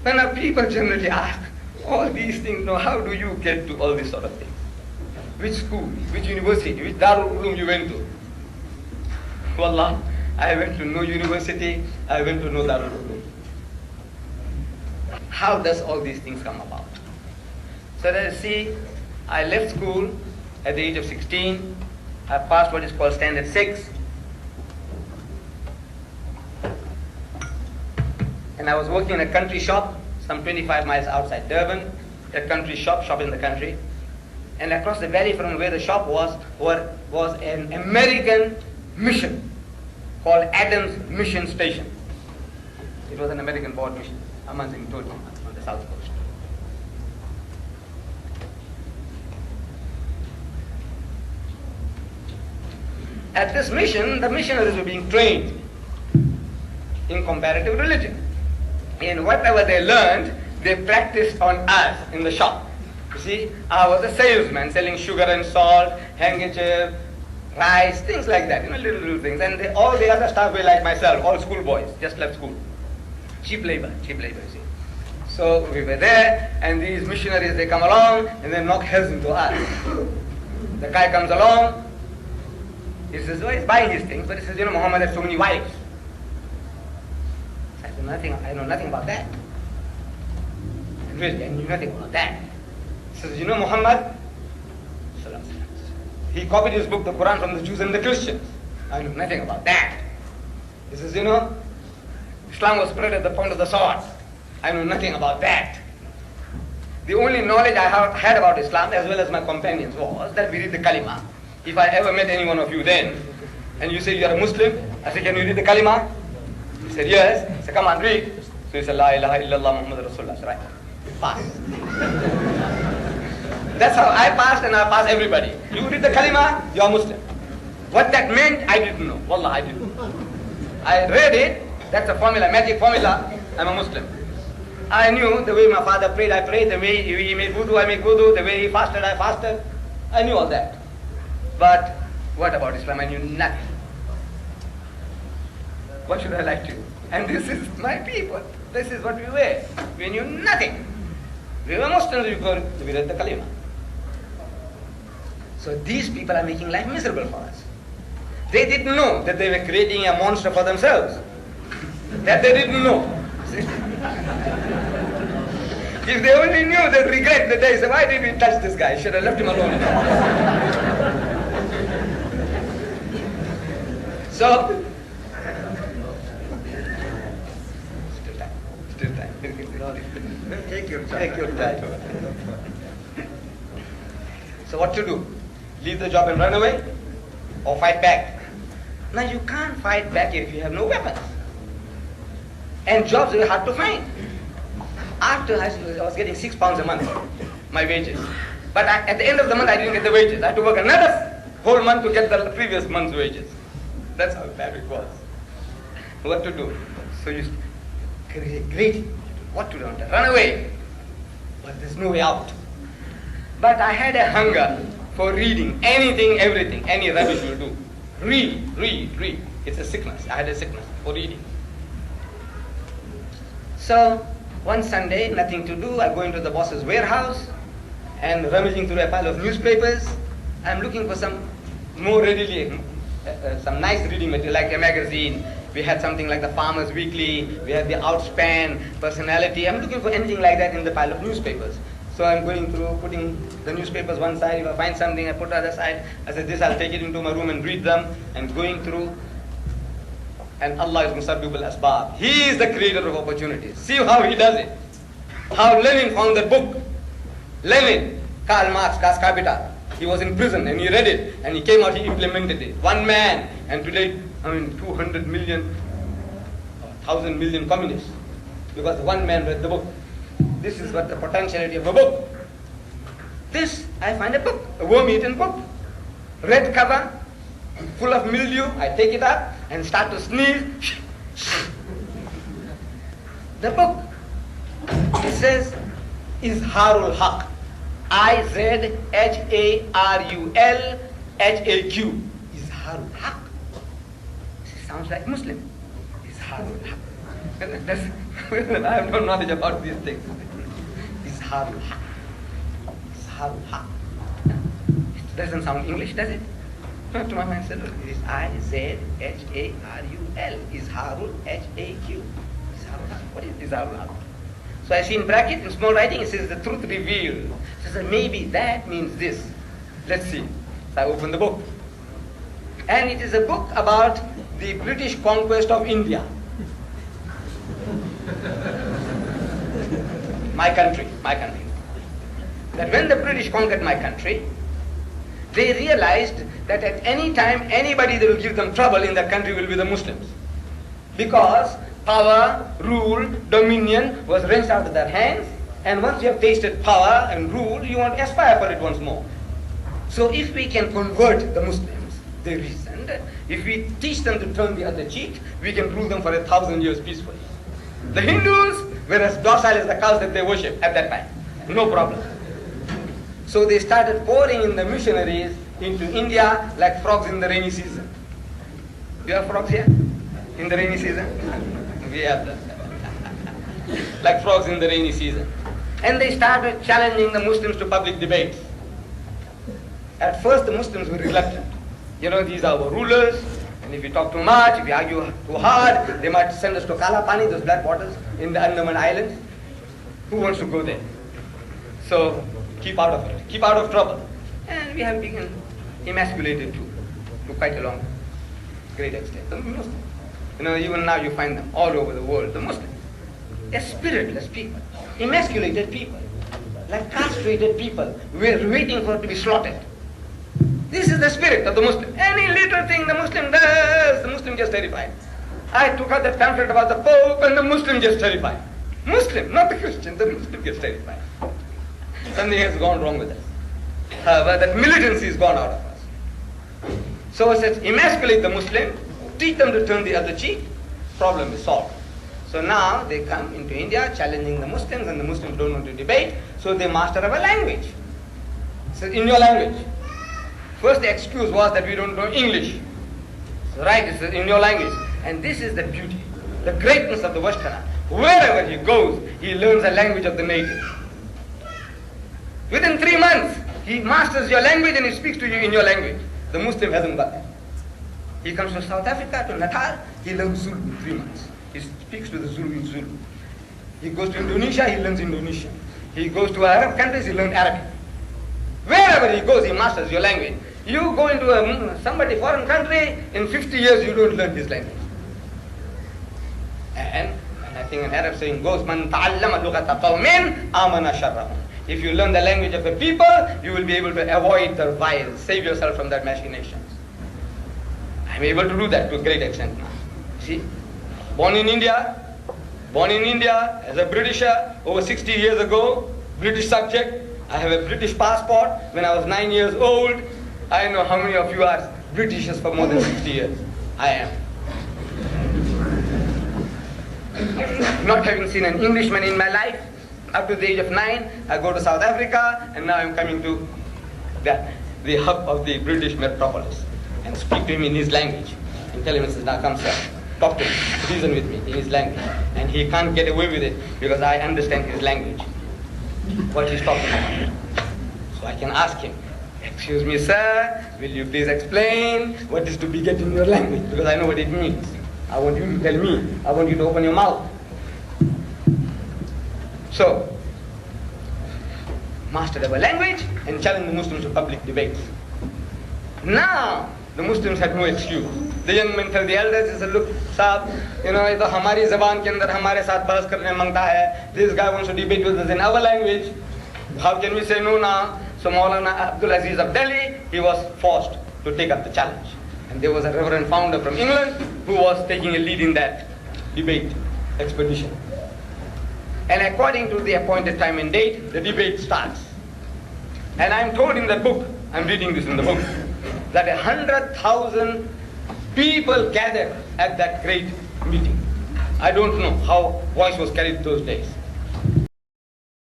When people generally ask, all these things, how do you get to all these sort of things? Which school, which university, which Darul Uloom you went to? Wallah, I went to no university, I went to no Darul Uloom. How does all these things come about? So let's see, I left school at the age of 16. I passed what is called Standard 6. And I was working in a country shop, some 25 miles outside Durban, a country shop in the country. And across the valley from where the shop was an American mission called Adams Mission Station. It was an American board mission, Amanzing Toji, on the south coast. At this mission, the missionaries were being trained in comparative religion. And whatever they learned, they practiced on us in the shop. You see, I was a salesman selling sugar and salt, handkerchief, rice, things like that, little things. And all the other staff were like myself, all schoolboys, just left school. Cheap labor, you see. So we were there, and these missionaries, they come along, and they knock heads into us. The guy comes along, he says, well, he's buying his things, but he says, Muhammad has so many wives. I know nothing about that. Really, I knew nothing about that. He says, Muhammad, he copied his book, the Quran, from the Jews and the Christians. I know nothing about that. He says, Islam was spread at the point of the sword. I know nothing about that. The only knowledge I had about Islam, as well as my companions, was that we read the Kalima. If I ever met any one of you then, and you say you are a Muslim, I say, can you read the Kalima? He said, yes. I said, come on, read. So he said, La ilaha illallah Muhammad Rasulullah. I said, right. Pass. That's how I passed, and I passed everybody. You read the Kalima, you are Muslim. What that meant, I didn't know. Wallah, I didn't know. I read it, that's a formula, magic formula, I'm a Muslim. I knew the way my father prayed, I prayed, the way he made wudu, I make wudu, the way he fasted, I fasted. I knew all that. But what about Islam? I knew nothing. What should I like to? And this is my people. This is what we were. We knew nothing. We were Muslims, we read the Kalima. So these people are making life miserable for us. They didn't know that they were creating a monster for themselves. That they didn't know. If they only knew, they'd regret the day. Say, why did we touch this guy? Should have left him alone. So, still time. Take your time. So what to do? Leave the job and run away? Or fight back? Now you can't fight back if you have no weapons. And jobs are hard to find. After high school, I was getting £6 a month, my wages. But at the end of the month, I didn't get the wages. I had to work another whole month to get the previous month's wages. That's how bad it was. What to do? So you great. What to do? Run away. But there's no way out. But I had a hunger for reading anything, everything, any rubbish will do. Read. It's a sickness. I had a sickness for reading. So one Sunday, nothing to do, I go into the boss's warehouse and rummaging through a pile of newspapers. I'm looking for some more readily, some nice reading material, like a magazine. We had something like the Farmer's Weekly, we had the Outspan, Personality. I'm looking for anything like that in the pile of newspapers. So I'm going through, putting the newspapers one side. If I find something, I put the other side. I said, this I'll take it into my room and read them. And going through. And Allah is Musabbibul Asbab. He is the creator of opportunities. See how he does it. How Lenin found the book. Lenin, Karl Marx, Das Kapital. He was in prison and he read it. And he came out, he implemented it. One man. And today, 200 million, 1,000 million communists. Because one man read the book. This is what the potentiality of a book. This, I find a book, a worm-eaten book. Red cover, full of mildew. I take it up and start to sneeze. The book, it says, Izharul Haq. Izharul Haq. Izharul Haq. Sounds like Muslim. Izharul Haq. That's I have no knowledge about these things. Izharul Haq. Izharul Haq. It doesn't sound English, does it? To my mind, it is I-Z-H-A-R-U-L. Izharul H-A-Q. Izharul Haq. What is Izharul Haq? So I see in bracket, in small writing, it says the truth revealed. So I said, maybe that means this. Let's see. So I open the book. And it is a book about the British conquest of India. My country. That when the British conquered my country, they realized that at any time, anybody that will give them trouble in that country will be the Muslims. Because power, rule, dominion was wrenched out of their hands, and once you have tasted power and rule, you want to aspire for it once more. So if we can convert the Muslims, they reasoned, if we teach them to turn the other cheek, we can rule them for 1,000 years peacefully. The Hindus were as docile as the cows that they worship at that time. No problem. So they started pouring in the missionaries into India like frogs in the rainy season. Do you have frogs here? In the rainy season? We have that. Like frogs in the rainy season. And they started challenging the Muslims to public debates. At first the Muslims were reluctant. You know, these are our rulers, and if we talk too much, if we argue too hard, they might send us to Kalapani, those black waters in the Andaman Islands. Who wants to go there? So keep out of it. Keep out of trouble. And we have been emasculated too, to quite a long, great extent. The Muslims. You know, even now you find them all over the world, the Muslims. They're spiritless people, emasculated people, like castrated people. We're waiting for it to be slaughtered. This is the spirit of the Muslim. Any little thing the Muslim does, the Muslim gets terrified. I took out that pamphlet about the Pope and the Muslim gets terrified. Muslim, not the Christian, the Muslim gets terrified. Something has gone wrong with us. But that militancy has gone out of us. So it says, emasculate the Muslim, teach them to turn the other cheek, problem is solved. So now they come into India challenging the Muslims, and the Muslims don't want to debate, so they master our language. So in your language. First the excuse was that we don't know English. So right, it's in your language. And this is the beauty, the greatness of the Westerner. Wherever he goes, he learns the language of the native. Within 3 months, he masters your language and he speaks to you in your language. The Muslim hasn't got that. He comes to South Africa, to Natal, he learns Zulu in 3 months. He speaks to the Zulu in Zulu. He goes to Indonesia, he learns Indonesian. He goes to Arab countries, he learns Arabic. Wherever he goes, he masters your language. You go into somebody foreign country, in 50 years you don't learn his language. And I think an Arab saying goes, "Man ta'allama lughata qawmin amana sharrahum." If you learn the language of a people, you will be able to avoid their vials, save yourself from their machinations. I'm able to do that to a great extent now. See, born in India as a Britisher over 60 years ago, British subject. I have a British passport. When I was 9 years old, I know how many of you are Britishers for more than 60 years. I am. Not having seen an Englishman in my life, up to the age of 9, I go to South Africa, and now I'm coming to the hub of the British metropolis and speak to him in his language and tell him, "Now come sir, talk to me, reason with me in his language." And he can't get away with it because I understand his language, what he's talking about. So I can ask him, "Excuse me sir, will you please explain what is to be get in your language, because I know what it means. I want you to tell me, I want you to open your mouth." So, mastered our language and challenged the Muslims to public debates. Now, the Muslims had no excuse. The young men tell the elders, they said, "Look, Saab, you know, ये तो हमारी ज़बान के अंदर हमारे साथ बहस करने मांगता है. This guy wants to debate with us in our language. How can we say no now?" So Maulana Abdul Aziz of Delhi, he was forced to take up the challenge. And there was a reverend founder from England who was taking a lead in that debate expedition. And according to the appointed time and date, the debate starts. And I'm told in the book, I'm reading this in the book, that 100,000 people gathered at that great meeting. I don't know how voice was carried those days.